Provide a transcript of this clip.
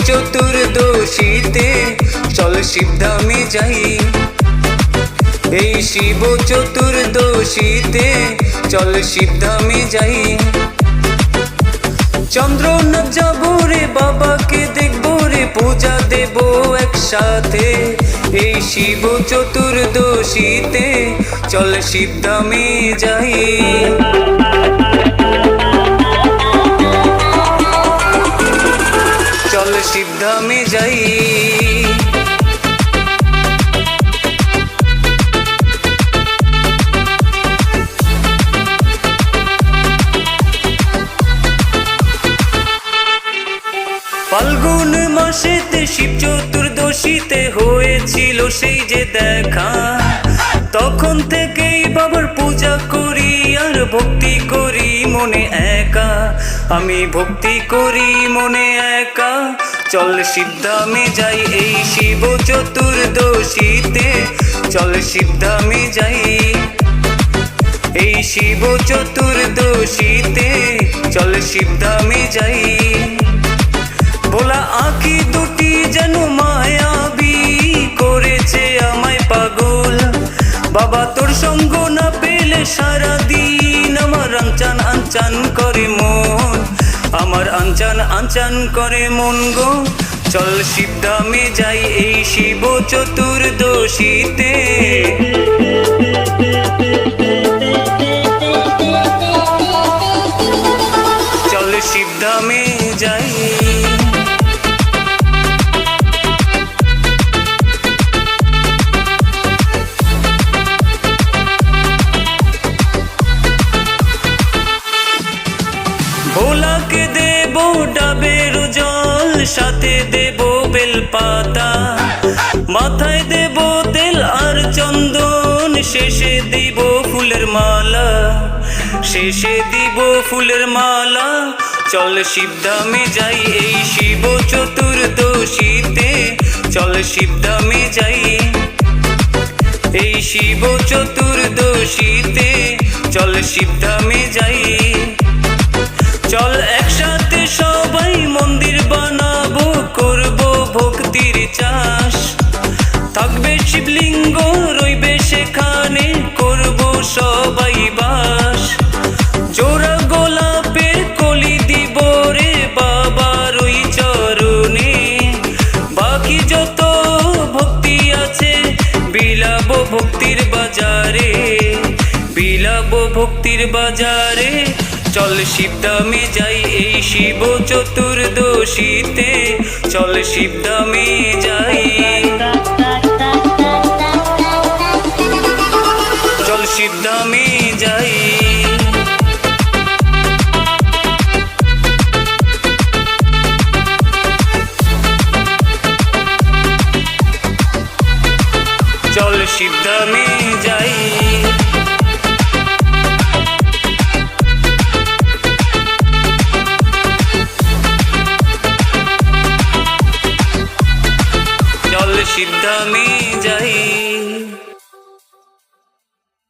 চতুর্দশীতে চল শিবধামে যাই। এই শিব চতুর্দশীতে চল শিবধামে যাই। চন্দ্রনাথ যাবো রে, বাবাকে দেখবো রে, পূজা দেব একসাথে। এই শিব চতুর্দশীতে চল শিবধামে যাই। চল শিবধামে যাই। ফাল্গুন মাসেতে শিব চতুর্দশীতে হয়েছিল সেই যে দেখা। তখন থেকেই বাবার পূজা করি আর ভক্তি করি মনে একা। আমি ভক্তি করি মনে একা। চল শিবধামে যাই। এই শিব চতুর্দশীতে চল শিবধামে যাই। এই শিব চতুর্দশীতে চল শিবধামে যাই। ভোলা আঁখি দুটি যেন মায়াবী করেছে আমায় পাগল। বাবা তোর সঙ্গ না পেলে সারাদিন আমার আনচান আনচান করে মন। আমার আনচান আনচান করে মন গো। চল শিবধামে যাই। এই শিব চতুর্দশীতে চল শিবধামে যাই। ভোলাকে দেব ডাবের জল, সাথে দেব বেলপাতা, মাথায় দেব তেল আর চন্দন, শেষে দিব ফুলের মালা, শেষে দিব ফুলের মালা। চল শিবধামে যাই। এই শিব চতুর্দশীতে চল শিবধামে যাই। এই শিব চতুর্দশীতে চল শিবধামে যাই। চল একসাথে সবাই মন্দির বানাবো, করবো ভক্তির চাষ। থাকবে শিবলিঙ্গ রইবে সেখানে, করবো সবাই বাস। জোড়া গোলাপের কলি দিব রে বাবার ওই চরণে। বাকি যত ভক্তি আছে বিলাবো ভক্তির বাজারে, বিলাবো ভক্তির বাজারে। চল শিবধামে যাই। এই শিব চতুর্দশীতে চল শিবধামে যাই। চল শিবধামে